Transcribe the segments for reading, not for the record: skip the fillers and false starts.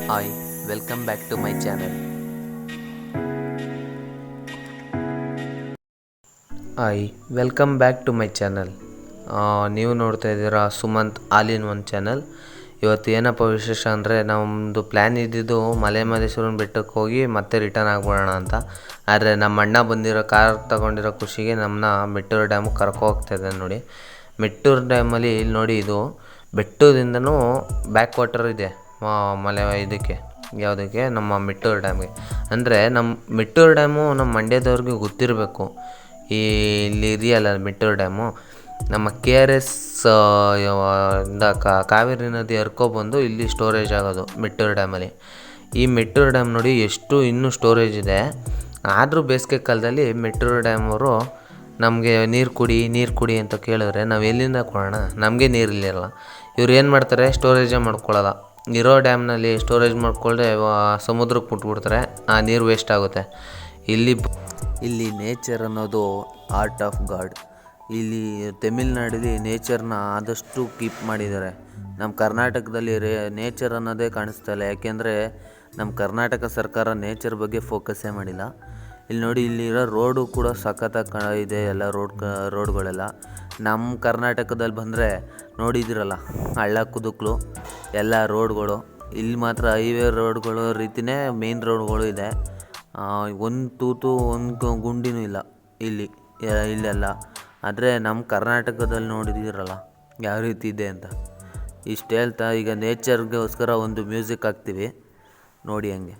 Hi, welcome back to my channel. Hi welcome back to my channel. ನೀವು ನೋಡ್ತಾ ಇದ್ದೀರಾ Sumanth all in one channel. ಇವತ್ತು ಏನಪ್ಪ ವಿಶೇಷ ಅಂದರೆ ನಮ್ಮದು ಪ್ಲ್ಯಾನ್ ಇದ್ದಿದ್ದು ಮಲೆ ಮಹದೇಶ್ವರನ ಬೆಟ್ಟಕ್ಕೆ ಹೋಗಿ ಮತ್ತೆ ರಿಟರ್ನ್ ಆಗ್ಬಿಡೋಣ ಅಂತ. ಆದರೆ ನಮ್ಮ ಅಣ್ಣ ಬಂದಿರೋ ಕಾರ್ ತೊಗೊಂಡಿರೋ ಖುಷಿಗೆ ನಮ್ಮನ್ನ ಮೆಟ್ಟೂರು ಡ್ಯಾಮಿಗೆ ಕರ್ಕೊ ಹೋಗ್ತಾಯಿದ್ದೆ ನೋಡಿ. ಮೆಟ್ಟೂರು ಡ್ಯಾಮಲ್ಲಿ ಇಲ್ಲಿ ನೋಡಿ, ಇದು ಬೆಟ್ಟದಿಂದನೂ ಬ್ಯಾಕ್ ವಾಟರ್ ಇದೆ ಮಲೆ ಇದಕ್ಕೆ, ಯಾವುದಕ್ಕೆ, ನಮ್ಮ ಮೆಟ್ಟೂರು ಡ್ಯಾಮ್ಗೆ. ಅಂದರೆ ನಮ್ಮ ಮೆಟ್ಟೂರು ಡ್ಯಾಮು ನಮ್ಮ ಮಂಡ್ಯದವ್ರಿಗೆ ಗೊತ್ತಿರಬೇಕು. ಇಲ್ಲಿ ಇದೆಯಲ್ಲ ಮೆಟ್ಟೂರು ಡ್ಯಾಮು, ನಮ್ಮ KRS ಇಂದ ಕಾವೇರಿ ನದಿ ಹರ್ಕೊಬಂದು ಇಲ್ಲಿ ಸ್ಟೋರೇಜ್ ಆಗೋದು ಮೆಟ್ಟೂರು ಡ್ಯಾಮಲ್ಲಿ. ಈ ಮೆಟ್ಟೂರು ಡ್ಯಾಮ್ ನೋಡಿ ಎಷ್ಟು ಇನ್ನೂ ಸ್ಟೋರೇಜ್ ಇದೆ. ಆದರೂ ಬೇಸಿಗೆ ಕಾಲದಲ್ಲಿ ಮೆಟ್ಟೂರು ಡ್ಯಾಮ್ ಅವರು ನಮಗೆ ನೀರು ಕುಡಿ ಅಂತ ಕೇಳಿದ್ರೆ ನಾವು ಎಲ್ಲಿಂದ ಕೊಡೋಣ, ನಮಗೆ ನೀರಿಲ್ಲ. ಇವ್ರು ಏನು ಮಾಡ್ತಾರೆ, ಸ್ಟೋರೇಜೇ ಮಾಡ್ಕೊಳ್ಳೋಲ್ಲ. ಇರೋ ಡ್ಯಾಮ್ನಲ್ಲಿ ಸ್ಟೋರೇಜ್ ಮಾಡ್ಕೊಳ್ಳದೆ ಸಮುದ್ರಕ್ಕೆ ಬಿಟ್ಬಿಡ್ತಾರೆ, ಆ ನೀರು ವೇಸ್ಟ್ ಆಗುತ್ತೆ. ಇಲ್ಲಿ ನೇಚರ್ ಅನ್ನೋದು ಆರ್ಟ್ ಆಫ್ ಗಾಡ್. ಇಲ್ಲಿ ತಮಿಳ್ನಾಡಲ್ಲಿ ನೇಚರ್ನ ಆದಷ್ಟು ಕೀಪ್ ಮಾಡಿದ್ದಾರೆ. ನಮ್ಮ ಕರ್ನಾಟಕದಲ್ಲಿ ನೇಚರ್ ಅನ್ನೋದೇ ಕಾಣಿಸ್ತಾ ಇಲ್ಲ. ಯಾಕೆಂದರೆ ನಮ್ಮ ಕರ್ನಾಟಕ ಸರ್ಕಾರ ನೇಚರ್ ಬಗ್ಗೆ ಫೋಕಸ್ಸೇ ಮಾಡಿಲ್ಲ. ಇಲ್ಲಿ ನೋಡಿ, ಇಲ್ಲಿರೋ ರೋಡು ಕೂಡ ಸಖತ್ತಾಗಿ ಇದೆ, ಎಲ್ಲ ರೋಡ್ಗಳೆಲ್ಲ. ನಮ್ಮ ಕರ್ನಾಟಕದಲ್ಲಿ ಬಂದರೆ ನೋಡಿದಿರಲ್ಲ, ಹಳ್ಳ ಕುದುಕ್ಲು ಎಲ್ಲ ರೋಡ್ಗಳು. ಇಲ್ಲಿ ಮಾತ್ರ ಹೈವೇ ರೋಡ್ಗಳು ರೀತಿಯೇ ಮೇನ್ ರೋಡ್ಗಳು ಇದೆ. ಒಂದು ತೂತು ಒಂದು ಗುಂಡಿನೂ ಇಲ್ಲ ಇಲ್ಲೆಲ್ಲ. ಆದರೆ ನಮ್ಮ ಕರ್ನಾಟಕದಲ್ಲಿ ನೋಡಿದಿರಲ್ಲ ಯಾವ ರೀತಿ ಇದೆ ಅಂತ. ಇಷ್ಟು ಹೇಳ್ತಾ ಈಗ ನೇಚರ್ಗೋಸ್ಕರ ಒಂದು ಮ್ಯೂಸಿಕ್ ಹಾಕ್ತೀವಿ ನೋಡಿ ಹಂಗೆ.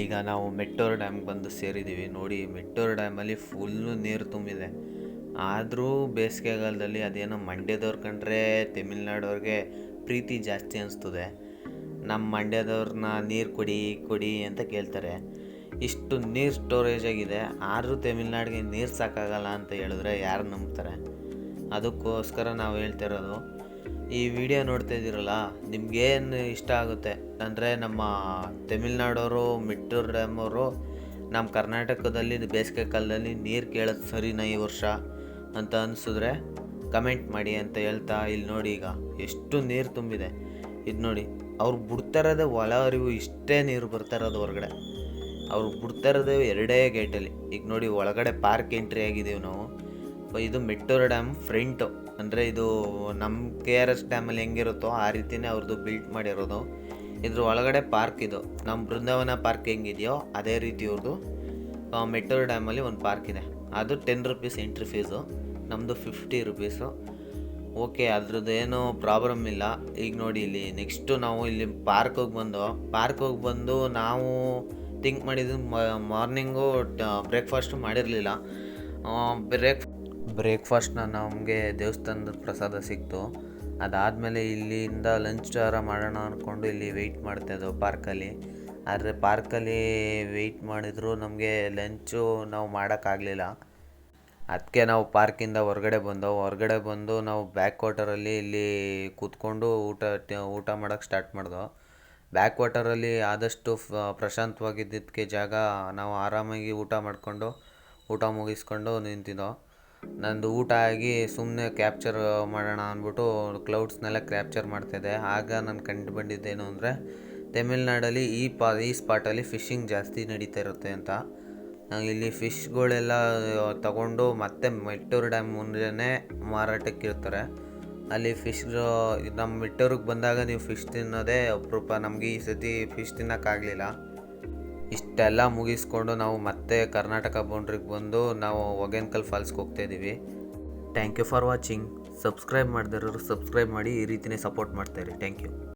ಈಗ ನಾವು ಮೆಟ್ಟೂರು ಡ್ಯಾಮ್ಗೆ ಬಂದು ಸೇರಿದ್ದೀವಿ ನೋಡಿ. ಮೆಟ್ಟೂರು ಡ್ಯಾಮಲ್ಲಿ ಫುಲ್ಲು ನೀರು ತುಂಬಿದೆ. ಆದರೂ ಬೇಸಿಗೆಗಾಲದಲ್ಲಿ ಅದೇನೋ ಮಂಡ್ಯದವ್ರು ಕಂಡ್ರೆ ತಮಿಳ್ನಾಡವ್ರಿಗೆ ಪ್ರೀತಿ ಜಾಸ್ತಿ ಅನಿಸ್ತದೆ. ನಮ್ಮ ಮಂಡ್ಯದವ್ರನ್ನ ನೀರು ಕೊಡಿ ಅಂತ ಕೇಳ್ತಾರೆ. ಇಷ್ಟು ನೀರು ಸ್ಟೋರೇಜ್ ಆಗಿದೆ, ಆದರೂ ತಮಿಳ್ನಾಡಿಗೆ ನೀರು ಸಾಕಾಗಲ್ಲ ಅಂತ ಹೇಳಿದ್ರೆ ಯಾರು ನಂಬ್ತಾರೆ? ಅದಕ್ಕೋಸ್ಕರ ನಾವು ಹೇಳ್ತಿರೋದು, ಈ ವಿಡಿಯೋ ನೋಡ್ತಾ ಇದ್ದೀರಲ್ಲ, ನಿಮ್ಗೇನು ಇಷ್ಟ ಆಗುತ್ತೆ ಅಂದರೆ, ನಮ್ಮ ತಮಿಳ್ನಾಡವರು ಮೆಟ್ಟೂರು ಡ್ಯಾಮ್ ಅವರು ನಮ್ಮ ಕರ್ನಾಟಕದಲ್ಲಿ ಬೇಸಿಗೆ ಕಾಲದಲ್ಲಿ ನೀರು ಕೇಳೋದು ಸರಿನಾ ಈ ವರ್ಷ ಅಂತ ಅನಿಸಿದ್ರೆ ಕಮೆಂಟ್ ಮಾಡಿ ಅಂತ ಹೇಳ್ತಾ, ಇಲ್ಲಿ ನೋಡಿ ಈಗ ಎಷ್ಟು ನೀರು ತುಂಬಿದೆ. ಇದು ನೋಡಿ, ಅವ್ರು ಬಿಡ್ತಾ ಇರೋದೇ ಒಳ ಹರಿವು, ಇಷ್ಟೇ ನೀರು ಬರ್ತಾ ಇರೋದು ಹೊರಗಡೆ. ಅವ್ರು ಬಿಡ್ತಾ ಇರೋದೇ 2 ಗೇಟಲ್ಲಿ. ಈಗ ನೋಡಿ, ಒಳಗಡೆ ಪಾರ್ಕ್ ಎಂಟ್ರಿ ಆಗಿದ್ದೀವಿ ನಾವು. ಇದು ಮೆಟ್ಟೂರು ಡ್ಯಾಮ್ ಫ್ರಂಟು, ಅಂದರೆ ಇದು ನಮ್ಮ KRS ಡ್ಯಾಮಲ್ಲಿ ಹೆಂಗಿರುತ್ತೋ ಆ ರೀತಿಯೇ ಅವ್ರದ್ದು ಬಿಲ್ಟ್ ಮಾಡಿರೋದು. ಇದ್ರ ಒಳಗಡೆ ಪಾರ್ಕ್, ಇದು ನಮ್ಮ ಬೃಂದಾವನ ಪಾರ್ಕ್ ಹೆಂಗಿದೆಯೋ ಅದೇ ರೀತಿ ಇವ್ರದ್ದು ಮೆಟ್ಟೂರು ಡ್ಯಾಮಲ್ಲಿ ಒಂದು ಪಾರ್ಕ್ ಇದೆ. ಅದು 10 ರೂಪೀಸ್ ಎಂಟ್ರಿ ಫೀಸು, ನಮ್ಮದು 50 ರೂಪೀಸು. ಓಕೆ, ಅದ್ರದ್ದು ಏನೂ ಪ್ರಾಬ್ಲಮ್ ಇಲ್ಲ. ಈಗ ನೋಡಿ, ಇಲ್ಲಿ ನೆಕ್ಸ್ಟು ನಾವು ಇಲ್ಲಿ ಪಾರ್ಕಿಗೆ ಬಂದು ನಾವು ಥಿಂಕ್ ಮಾಡಿದ್ದು, ಮಾರ್ನಿಂಗು ಬ್ರೇಕ್ಫಾಸ್ಟು ಮಾಡಿರಲಿಲ್ಲ. ಬ್ರೇಕ್ಫಾಸ್ಟ್ನ ನಮಗೆ ದೇವಸ್ಥಾನದ ಪ್ರಸಾದ ಸಿಕ್ತು. ಅದಾದಮೇಲೆ ಇಲ್ಲಿಂದ ಲಂಚ್ ಮಾಡೋಣ ಅಂದ್ಕೊಂಡು ಇಲ್ಲಿ ವೆಯ್ಟ್ ಮಾಡ್ತಾಯಿದ್ದೆವು ಪಾರ್ಕಲ್ಲಿ. ಆದರೆ ಪಾರ್ಕಲ್ಲಿ ವೆಯ್ಟ್ ಮಾಡಿದರೂ ನಮಗೆ ಲಂಚು ನಾವು ಮಾಡೋಕ್ಕಾಗಲಿಲ್ಲ. ಅದಕ್ಕೆ ನಾವು ಪಾರ್ಕಿಂದ ಹೊರಗಡೆ ಬಂದು ನಾವು ಬ್ಯಾಕ್ ವಾಟರಲ್ಲಿ ಇಲ್ಲಿ ಕೂತ್ಕೊಂಡು ಊಟ ಮಾಡೋಕ್ಕೆ ಸ್ಟಾರ್ಟ್ ಮಾಡಿದೋ. ಬ್ಯಾಕ್ ವಾಟರಲ್ಲಿ ಆದಷ್ಟು ಪ್ರಶಾಂತವಾಗಿದ್ದಕ್ಕೆ ಜಾಗ, ನಾವು ಆರಾಮಾಗಿ ಊಟ ಮುಗಿಸ್ಕೊಂಡು ನಿಂತಿದ್ದೋ. ನಂದು ಊಟ ಆಗಿ ಸುಮ್ಮನೆ ಕ್ಯಾಪ್ಚರ್ ಮಾಡೋಣ ಅಂದ್ಬಿಟ್ಟು ಕ್ಲೌಡ್ಸ್ನೆಲ್ಲ ಕ್ಯಾಪ್ಚರ್ ಮಾಡ್ತಾಯಿದ್ದೆ. ಆಗ ನಾನು ಕಂಡು ಬಂದಿದ್ದೇನು ಅಂದರೆ, ತಮಿಳ್ನಾಡಲ್ಲಿ ಈ ಸ್ಪಾಟಲ್ಲಿ ಫಿಶಿಂಗ್ ಜಾಸ್ತಿ ನಡೀತಾ ಇರುತ್ತೆ ಅಂತ. ಇಲ್ಲಿ ಫಿಶ್ಗಳೆಲ್ಲ ತಗೊಂಡು ಮತ್ತೆ ಮೆಟ್ಟೂರು ಡ್ಯಾಮ್ ಮುಂದೆನೇ ಮಾರಾಟಕ್ಕೆ ಇರ್ತಾರೆ. ಅಲ್ಲಿ ನಮ್ಮ ಮೆಟ್ಟೂರಿಗೆ ಬಂದಾಗ ನೀವು ಫಿಶ್ ತಿನ್ನೋದೇ ಅಪರೂಪ. ನಮಗೆ ಈ ಸತಿ ಫಿಶ್ ತಿನ್ನೋಕ್ಕಾಗಲಿಲ್ಲ. ಇಷ್ಟೆಲ್ಲ ಮುಗಿಸ್ಕೊಂಡು ನಾವು ಮತ್ತೆ ಕರ್ನಾಟಕ ಬೌಂಡ್ರಿಗೆ ಬಂದು ನಾವು ಹೊಗೇನಕಲ್ ಫಾಲ್ಸ್ಗೆ ಹೋಗ್ತಾಯಿದ್ದೀವಿ. Thank you for watching. Subscribe ಮಾಡದಿರೋರು ಸಬ್ಸ್ಕ್ರೈಬ್ ಮಾಡಿ, ಈ ರೀತಿಯೇ ಸಪೋರ್ಟ್ ಮಾಡ್ತಾಯಿರಿ. Thank you.